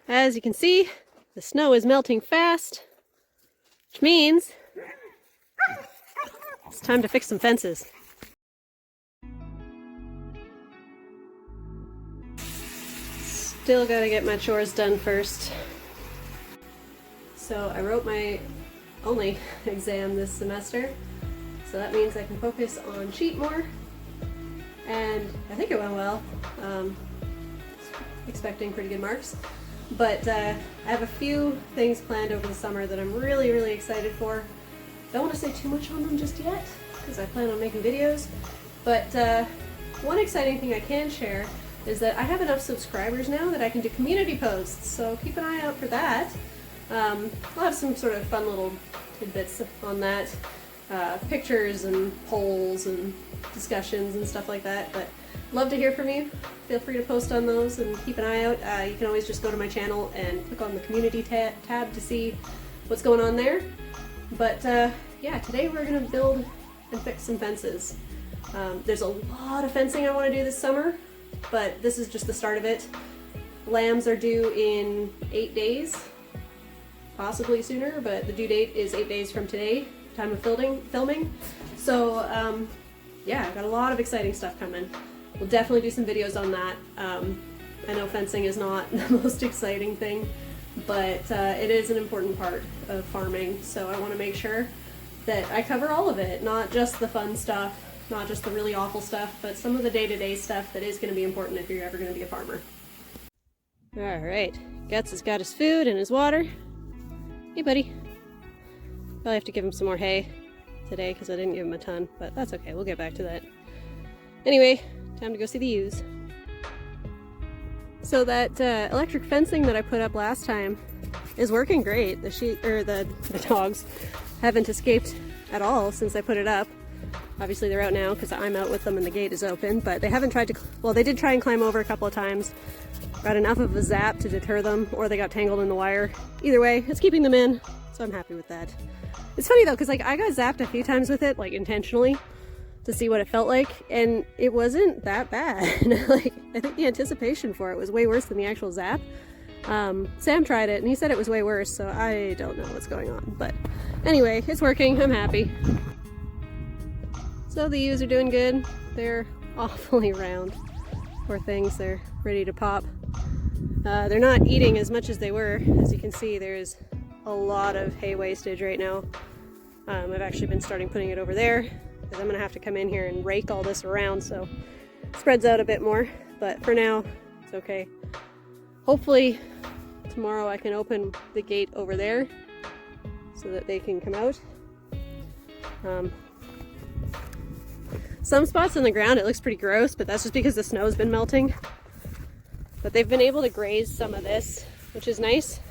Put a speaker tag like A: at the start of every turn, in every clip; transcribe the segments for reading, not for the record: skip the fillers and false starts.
A: As you can see, the snow is melting fast, which means it's time to fix some fences. Still gotta get my chores done first. So I wrote my only exam this semester, so that means I can focus on sheet more, and I think it went well. Expecting pretty good marks. But I have a few things planned over the summer that I'm really excited for. Don't want to say too much on them just yet, because I plan on making videos. But one exciting thing I can share is that I have enough subscribers now that I can do community posts, so keep an eye out for that. I'll have some sort of fun little tidbits on that. Pictures and polls and discussions and stuff like that, but love to hear from you. Feel free to post on those and keep an eye out. You can always just go to my channel and click on the community tab to see what's going on there. But yeah, today we're going to build and fix some fences. There's a lot of fencing I want to do this summer, but this is just the start of it. Lambs are due in 8 days, possibly sooner, but the due date is 8 days from today, time of filming. So yeah, I've got a lot of exciting stuff coming. We'll definitely do some videos on that. I know fencing is not the most exciting thing, but it is an important part of farming, so I want to make sure that I cover all of it, not just the fun stuff, not just the really awful stuff, but some of the day-to-day stuff that is going to be important if you're ever going to be a farmer. Alright, Guts has got his food and his water. Hey buddy. Probably have to give him some more hay today because I didn't give him a ton, but that's okay, we'll get back to that. Anyway, time to go see the ewes. So that electric fencing that I put up last time is working great. The dogs haven't escaped at all since I put it up. Obviously they're out now because I'm out with them and the gate is open, but they haven't tried to, well, they did try and climb over a couple of times. Got enough of a zap to deter them, or they got tangled in the wire. Either way, it's keeping them in, so I'm happy with that. It's funny though, because like I got zapped a few times with it, like intentionally, to see what it felt like, and it wasn't that bad. Like, I think the anticipation for it was way worse than the actual zap. Sam tried it and he said it was way worse, so I don't know what's going on. But anyway, it's working, I'm happy. So the ewes are doing good. They're awfully round. Poor things, they're ready to pop. They're not eating as much as they were. As you can see, there's a lot of hay wastage right now. I've actually been starting putting it over there, because I'm gonna have to come in here and rake all this around so it spreads out a bit more, but for now it's okay. Hopefully tomorrow I can open the gate over there so that they can come out. Some spots on the ground it looks pretty gross, but that's just because the snow's been melting. But they've been able to graze some of this, which is nice,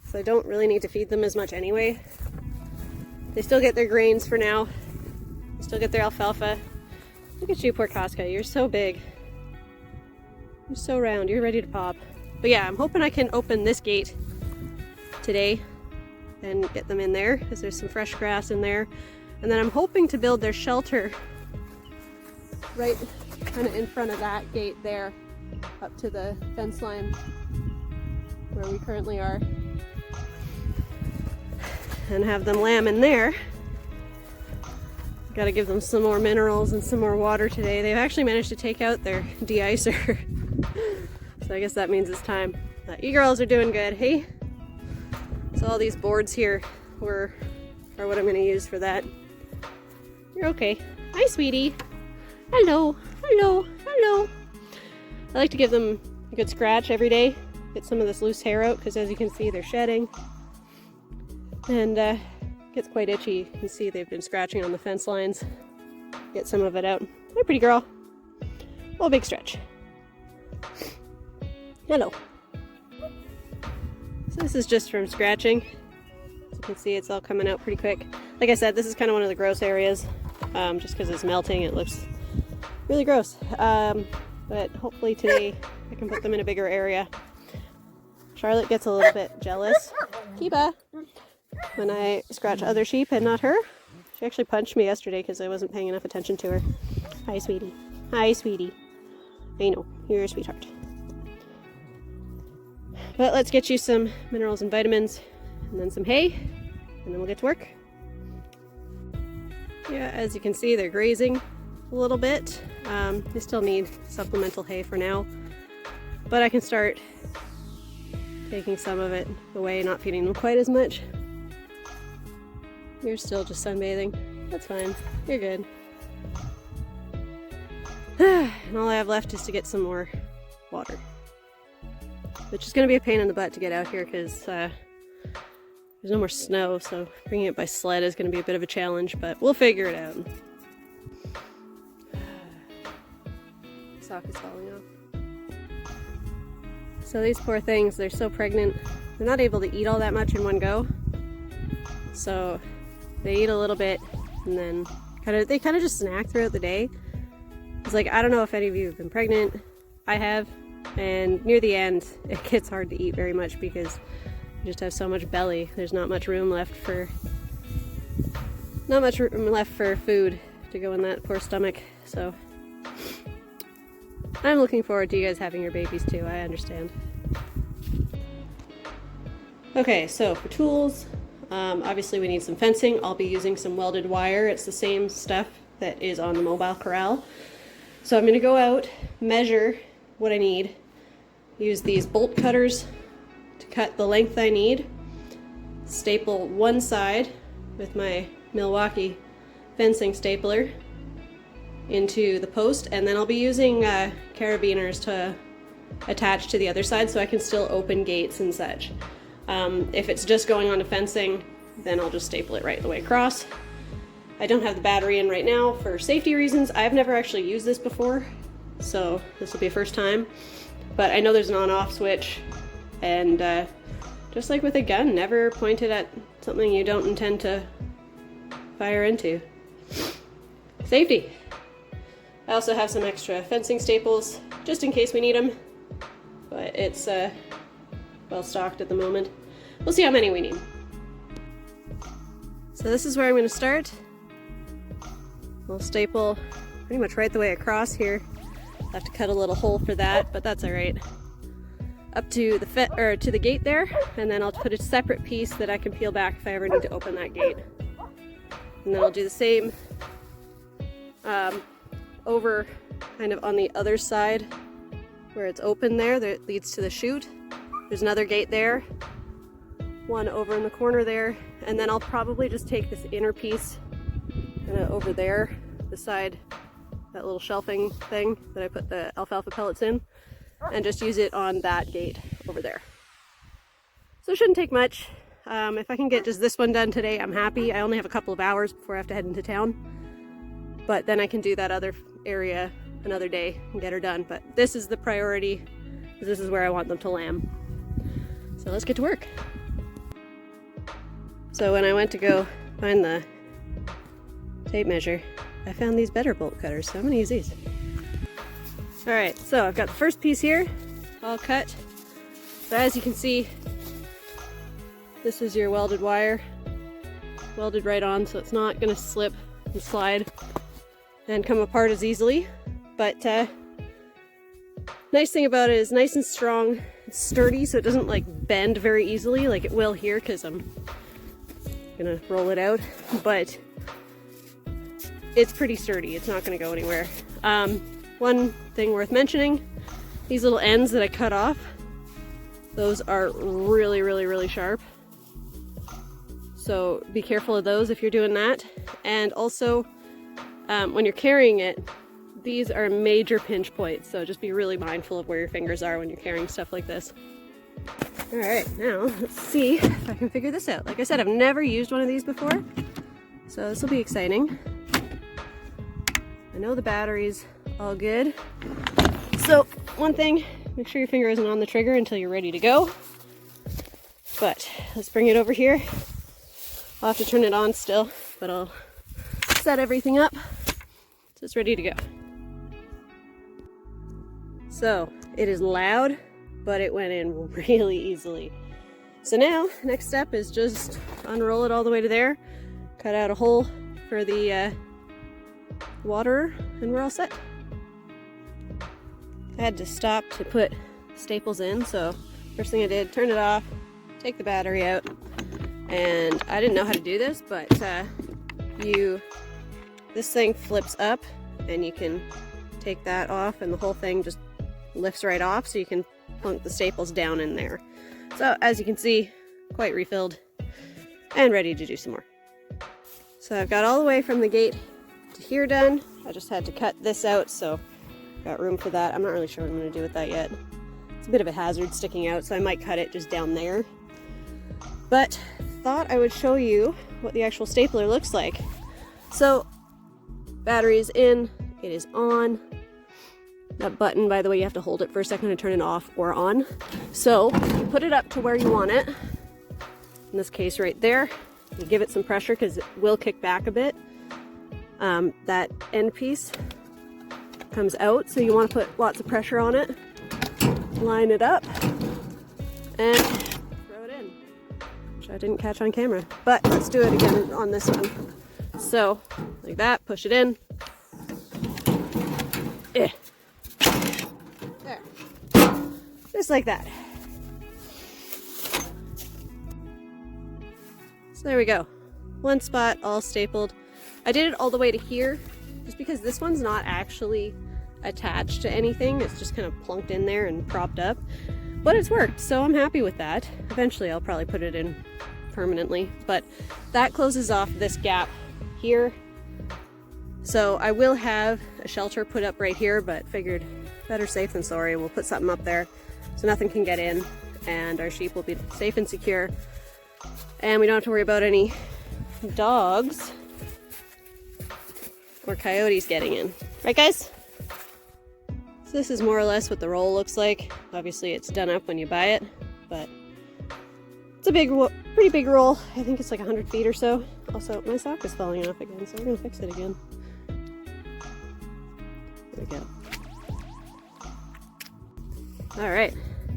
A: so I don't really need to feed them as much anyway. They still get their grains for now. Still get their alfalfa. Look at you, poor Casca. You're so big. You're so round. You're ready to pop. But yeah, I'm hoping I can open this gate today and get them in there, because there's some fresh grass in there. And then I'm hoping to build their shelter right kind of in front of that gate there, up to the fence line where we currently are, and have them lamb in there. Got to give them some more minerals and some more water today. They've actually managed to take out their de-icer. So I guess that means it's time. You girls are doing good, hey? So all these boards here are what I'm going to use for that. You're okay. Hi, sweetie. Hello. Hello. Hello. I like to give them a good scratch every day. Get some of this loose hair out, because as you can see, they're shedding. And gets quite itchy. You can see they've been scratching on the fence lines. Get some of it out. Hi, pretty girl. Oh, big stretch. Hello. So this is just from scratching. As you can see, it's all coming out pretty quick. Like I said, this is kind of one of the gross areas. Just because it's melting, it looks really gross. But hopefully today I can put them in a bigger area. Charlotte gets a little bit jealous. Kiba! When I scratch other sheep and not her. She actually punched me yesterday because I wasn't paying enough attention to her. Hi, sweetie. Hi, sweetie. I know, you're a sweetheart. But let's get you some minerals and vitamins and then some hay, and then we'll get to work. Yeah, as you can see, they're grazing a little bit. They still need supplemental hay for now, but I can start taking some of it away, not feeding them quite as much. You're still just sunbathing. That's fine. You're good. And all I have left is to get some more water, which is going to be a pain in the butt to get out here because there's no more snow, so bringing it by sled is going to be a bit of a challenge, but we'll figure it out. Sock is falling off. So these poor things, they're so pregnant, they're not able to eat all that much in one go. So they eat a little bit and then they kind of just snack throughout the day. It's like, I don't know if any of you have been pregnant. I have, and near the end it gets hard to eat very much because you just have so much belly. There's not much room left for food to go in that poor stomach. So I'm looking forward to you guys having your babies too. I understand. Okay, so for tools, obviously we need some fencing. I'll be using some welded wire. It's the same stuff that is on the mobile corral. So I'm going to go out, measure what I need, use these bolt cutters to cut the length I need, staple one side with my Milwaukee fencing stapler into the post, and then I'll be using carabiners to attach to the other side so I can still open gates and such. If it's just going onto fencing, then I'll just staple it right the way across. I don't have the battery in right now for safety reasons. I've never actually used this before, so this will be a first time. But I know there's an on-off switch, and just like with a gun, never point it at something you don't intend to fire into. Safety! I also have some extra fencing staples, just in case we need them, but it's well stocked at the moment. We'll see how many we need. So this is where I'm going to start. We'll staple pretty much right the way across here. I'll have to cut a little hole for that, but that's all right. Up to the to the gate there, and then I'll put a separate piece that I can peel back if I ever need to open that gate. And then I'll do the same over kind of on the other side where it's open there that leads to the chute. There's another gate there, one over in the corner there, and then I'll probably just take this inner piece kind of over there beside that little shelving thing that I put the alfalfa pellets in, and just use it on that gate over there. So it shouldn't take much. If I can get just this one done today, I'm happy. I only have a couple of hours before I have to head into town, but then I can do that other area another day and get her done. But this is the priority, because this is where I want them to lamb. So let's get to work. So when I went to go find the tape measure, I found these better bolt cutters, so I'm going to use these. Alright, so I've got the first piece here all cut. So as you can see, this is your welded wire, welded right on, so it's not going to slip and slide and come apart as easily. But nice thing about it is nice and strong, it's sturdy, so it doesn't like bend very easily like it will here because I'm gonna roll it out, but it's pretty sturdy. It's not gonna go anywhere. One thing worth mentioning, these little ends that I cut off, those are really sharp. So be careful of those if you're doing that. And also, when you're carrying it, these are major pinch points, so just be really mindful of where your fingers are when you're carrying stuff like this. Alright, now let's see if I can figure this out. Like I said, I've never used one of these before, so this will be exciting. I know the battery's all good. So one thing, make sure your finger isn't on the trigger until you're ready to go. But let's bring it over here. I'll have to turn it on still, but I'll set everything up so it's ready to go. So it is loud, but it went in really easily. So now, next step is just unroll it all the way to there, cut out a hole for the water, and we're all set. I had to stop to put staples in, so First thing I did, turn it off, take the battery out, and I didn't know how to do this, but this thing flips up and you can take that off and the whole thing just lifts right off, so you can plunk the staples down in there. So as you can see, quite refilled and ready to do some more. So I've got all the way from the gate to here done. I just had to cut this out, so got room for that. I'm not really sure what I'm going to do with that yet. It's a bit of a hazard sticking out, so I might cut it just down there. But thought I would show you what the actual stapler looks like. So battery's in, it is on. That button, by the way, you have to hold it for a second to turn it off or on. So you put it up to where you want it. In this case right there. You give it some pressure because it will kick back a bit. That end piece comes out, so you want to put lots of pressure on it. Line it up and throw it in, which I didn't catch on camera, but let's do it again on this one. So like that, push it in. There, just like that. So there we go, one spot all stapled. I did it all the way to here just because this one's not actually attached to anything. It's just kind of plunked in there and propped up, but it's worked, so I'm happy with that. Eventually I'll probably put it in permanently, but that closes off this gap here. So I will have a shelter put up right here, but figured better safe than sorry. We'll put something up there so nothing can get in and our sheep will be safe and secure, and we don't have to worry about any dogs or coyotes getting in. Right, guys? So this is more or less what the roll looks like. Obviously it's done up when you buy it, but it's a pretty big roll. I think it's like 100 feet or so. Also, my sock is falling off again, so we're gonna fix it again. There we go. All right,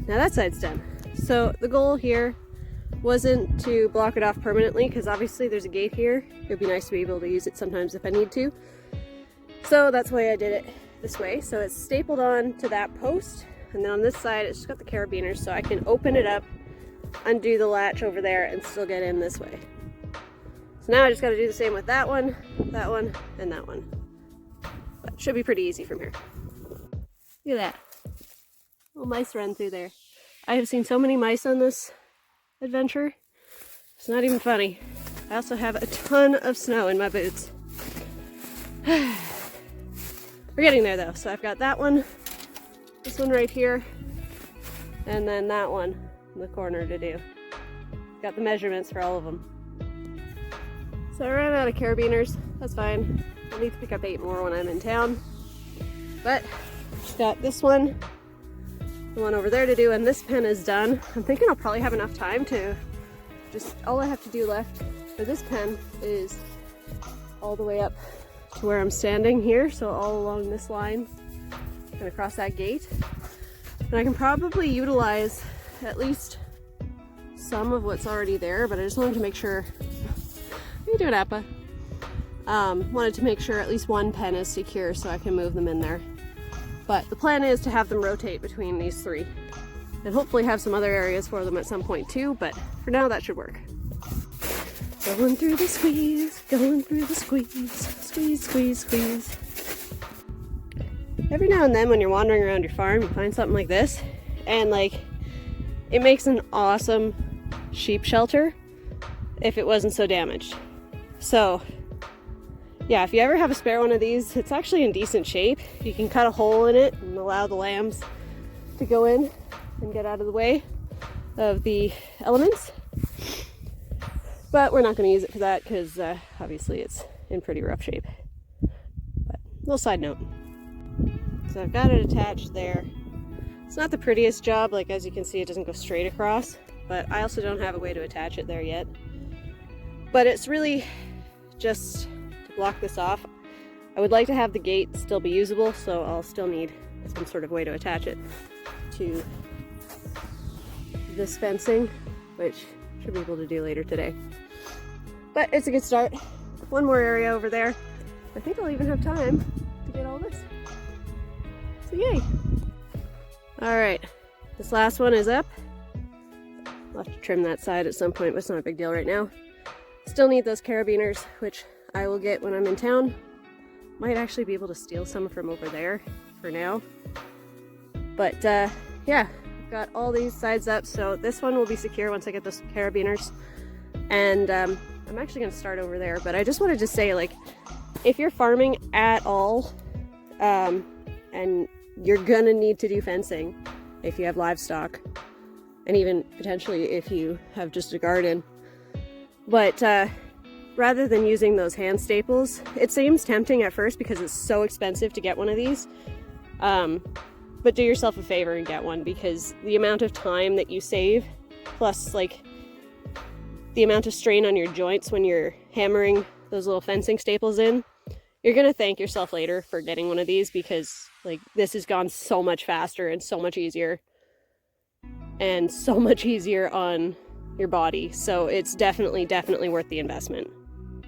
A: now that side's done. So the goal here wasn't to block it off permanently, because obviously there's a gate here. It would be nice to be able to use it sometimes if I need to. So that's why I did it this way. So it's stapled on to that post, and then on this side it's just got the carabiners, so I can open it up, undo the latch over there, and still get in this way. So now I just got to do the same with that one, and that one. But it should be pretty easy from here. Look at that. Little mice run through there. I have seen so many mice on this adventure. It's not even funny. I also have a ton of snow in my boots. We're getting there though. So I've got that one, this one right here, and then that one in the corner to do. Got the measurements for all of them. So I ran out of carabiners. That's fine. I'll need to pick up 8 more when I'm in town. But just got this one, the one over there to do, and this pen is done. I'm thinking I'll probably have enough time to just, all I have to do left for this pen is all the way up to where I'm standing here, so all along this line and across that gate. And I can probably utilize at least some of what's already there, but I just wanted to make sure, what are you doing, Appa? Wanted to make sure at least one pen is secure so I can move them in there. But the plan is to have them rotate between these 3 and hopefully have some other areas for them at some point too, but for now that should work. Going through the squeeze, going through the squeeze, squeeze, squeeze, squeeze. Every now and then when you're wandering around your farm, you find something like this, and like, it makes an awesome sheep shelter if it wasn't so damaged. So yeah, if you ever have a spare one of these, it's actually in decent shape. You can cut a hole in it and allow the lambs to go in and get out of the way of the elements. But we're not going to use it for that because obviously it's in pretty rough shape. But little side note. So I've got it attached there. It's not the prettiest job, like as you can see it doesn't go straight across, but I also don't have a way to attach it there yet. But it's really just to block this off. I would like to have the gate still be usable, so I'll still need some sort of way to attach it to this fencing, which should be able to do later today. But it's a good start. One more area over there. I think I'll even have time to get all this. So yay! Alright, this last one is up. I'll have to trim that side at some point, but it's not a big deal right now. Still need those carabiners, which I will get when I'm in town. Might actually be able to steal some from over there for now. But yeah, I've got all these sides up, so this one will be secure once I get those carabiners. And I'm actually going to start over there, but I just wanted to say, like, if you're farming at all, and you're gonna need to do fencing if you have livestock, and even potentially if you have just a garden. But rather than using those hand staples, it seems tempting at first because it's so expensive to get one of these. But do yourself a favor and get one, because the amount of time that you save, plus like the amount of strain on your joints when you're hammering those little fencing staples in, you're gonna thank yourself later for getting one of these, because like this has gone so much faster and so much easier, and so much easier on your body. So it's definitely worth the investment.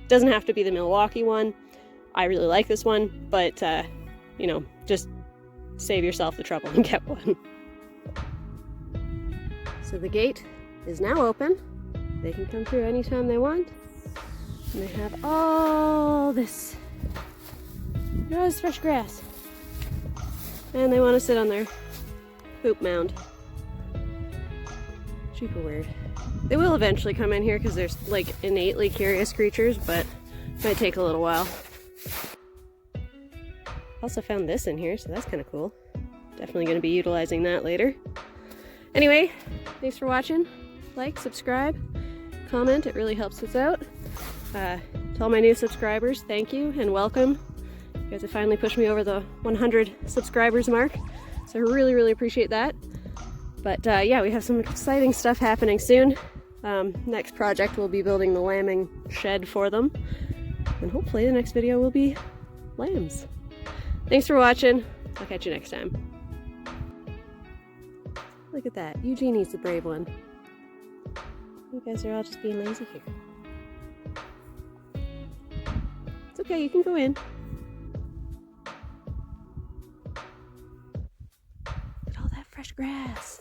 A: Doesn't have to be the Milwaukee one. I really like this one, but you know, just save yourself the trouble and get one. So the gate is now open. They can come through anytime they want. And they have all this fresh grass. And they want to sit on their poop mound. Super weird. They will eventually come in here because they're like innately curious creatures, but it might take a little while. Also found this in here, so that's kind of cool. Definitely going to be utilizing that later. Anyway, thanks for watching. Like, subscribe, comment, it really helps us out. To all my new subscribers, thank you and welcome. You guys have finally pushed me over the 100 subscribers mark, so I really appreciate that. But yeah, we have some exciting stuff happening soon. Next project will be building the lambing shed for them, and hopefully the next video will be lambs. Thanks for watching. I'll catch you next time. Look at that. Eugenie's the brave one. You guys are all just being lazy here. It's okay, you can go in. Look at all that fresh grass.